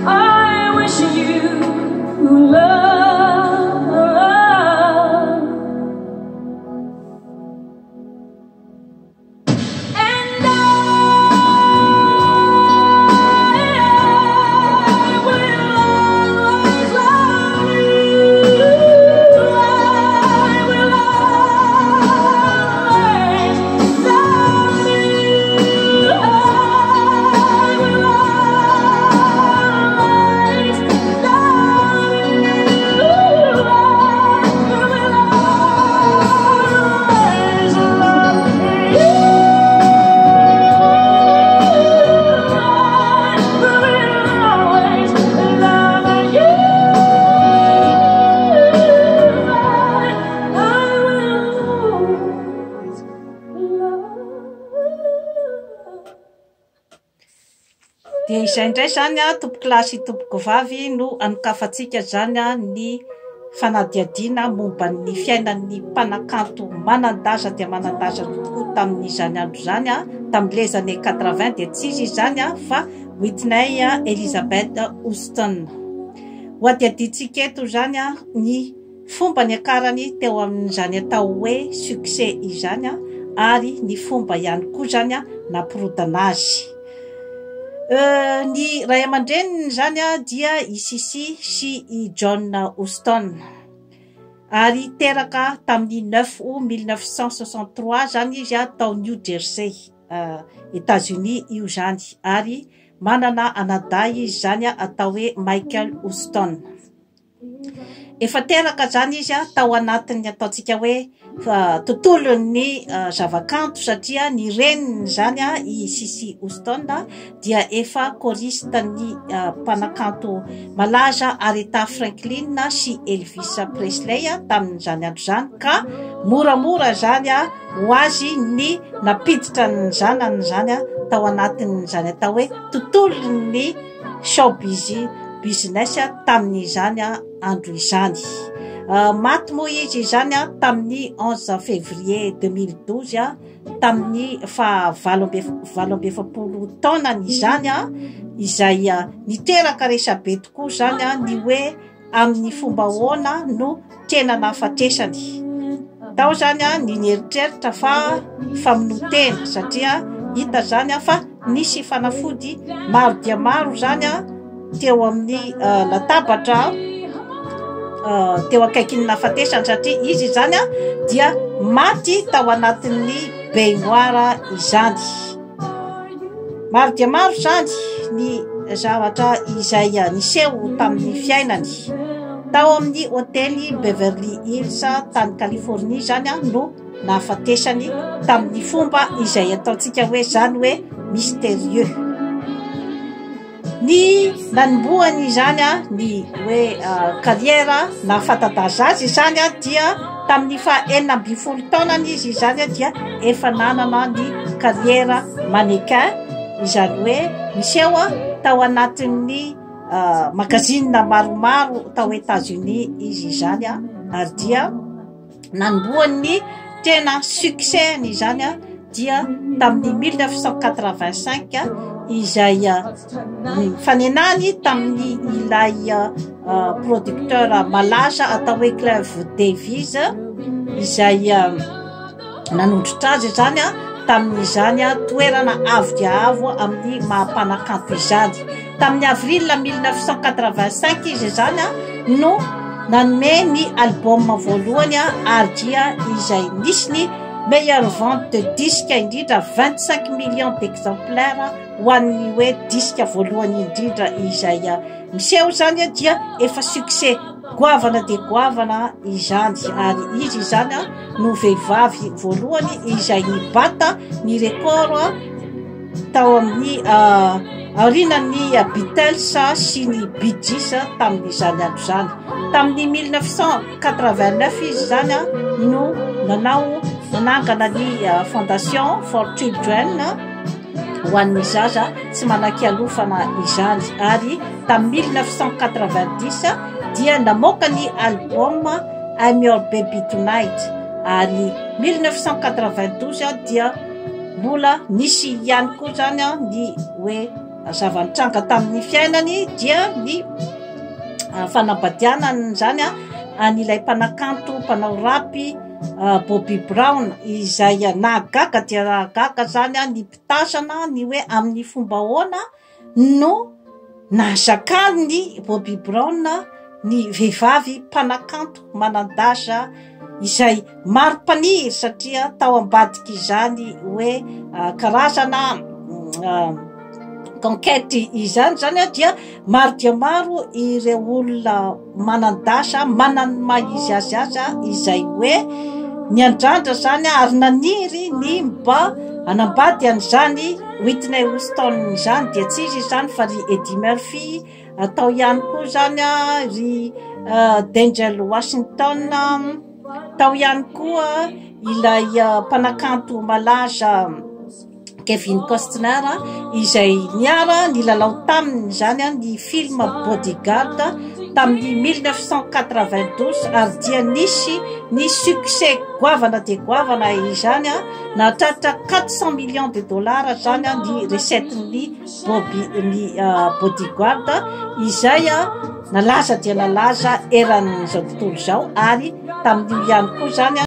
I wish you love. Dia izay indray zany a tompoko lahy sy tompoko vavy no anokafantsika zany a ny fanadihadiana momba ny fiainan'ny mpanakanto manan-daza dia manan-daza tokoa tamin'izany andro zany a tamin'ny les années 80 dia tsy izy zany a fa Whitney Elizabeth Houston. Ho adiadintsika eto zany a ny fomba niakarany teo amin'izany atao hoe succès izany a ary ny fomba ihany koa zany a nampirodana azy. Ny ray aman-dreniny zany a dia i Sissy sy i John Houston ary teraka tamin'ny 9 août 1963 zany izy a tao New Jersey, États-Unis io zany, ary manana anadahy izy zany a atao hoe Michael Houston. Efa teraka zany izy a tao anatin'ny ataontsika hoe tontolon'ny zavakanto satria ny reniny zany a i Sissy Houston dia efa choriste-ny mpanakanto malaza Aretha Franklin sy Elvis Presley tamin'izany andro zany, ka moramora zany a ho azy ny napiditra ny zanany zany a tao anatin'izany atao hoe tontolon'ny showbiz business tamin'izany andro izany. Maty moa izy zany a tamin'ny 11 février 2012 tamin'ny valambefapolo taonany zany a, izay niteraka resabe tokoa zany a ny hoe amin'ny fomba hoana no tena nahafatresany. Tao zany a ny nieritreritra fa famonotena satria hita zany a fa nisy fanafody maro dia maro zany a teo amin'ny latabatra teo akaikin'ny nahafatesany satria izy zany a dia maty tao anatin'ny baignoire izany. Maro dia maro zany ny zavatra izay niseho tamin'ny fiainany. Tao amin'ny hôtely Beverly Hills tany Californie zany a no nahafatesany tamin'ny fomba izay ataontsika hoe zany hoe mystérieux. Ny nanomboany zany a ny hoe carrière na fatataza azy zany a dia tamin'ny fa 40 taonany izy zany a dia efa nanana ny carrière mannequin, izany hoe miseho tao anatin'ny magazine maromaro tao États-Unis izy zany a, ary dia nanomboany tena succès ny zany a dia tamin'ny 1985 izay fanenany tamin'ny ilay producteur malaza atao hoe Clive Davis, izay nanondrotra azy zany a tamin'izany toerana avo dia avo amin'ny mahampanakanto izany. Tamin'ny avril 1985 izy zany no nanome ny album voalohany ary dia izay nisy ny meilleure vente de disque indrindra 25 millions d'exemplaires ho an'ny hoe disque voalohany indrindra izay miseho zany dia efa succès goavana de goavana izany, ary izy zany no vehivavy voalohany izay nibata ny record tao amin'ny aorinan'ny Beatles sy ny Bee Gees tamin'izany andro zany. Tamin'ny 1989 izy zany no nanangana ny Fondation for Children ho an'ny zaza tsy manan-kialofana izany, ary tamin'ny 1990 dia namoaka ny album I'm Your Baby Tonight, ary 1992 dia mbola nisy ihany koa zany ny hoe zava-nitranga tamin'ny fiainany dia ny fanambadianany zany an'ilay mpanakanto mpanao rapy Bobby Brown izay nahagaga dia nahagaga zany ny mpitasana ny hoe amin'ny fomba ahoana no nahazakany ny Bobby Brown ny vehivavy mpanakanto manandasa izay maro mpaniry satria tao ambadika izany hoe karazana conquête izany zany dia maro dia maro ireo olona manandasa manany maha izy azy izay hoe niandrandra zany ary naniry ny mba anambady an'izany Whitney Houston zany dia tsy izy zany fa ry Eddie Murphy atao ihany koa zany ry Denzel Washington tao ihany koa ilay mpanakanto malaza Kevin Costner izay niara nilalao taminy zany ny film Bodyguard tamin'ny 1992 ary dia nisy ny succès goavana de goavana izany nahatratra 400 millions de dollars zany ny recette-ny Bodyguard izay nalaza dia nalaza eran'izao tontolo zao ary tamin'ny ihany koa zany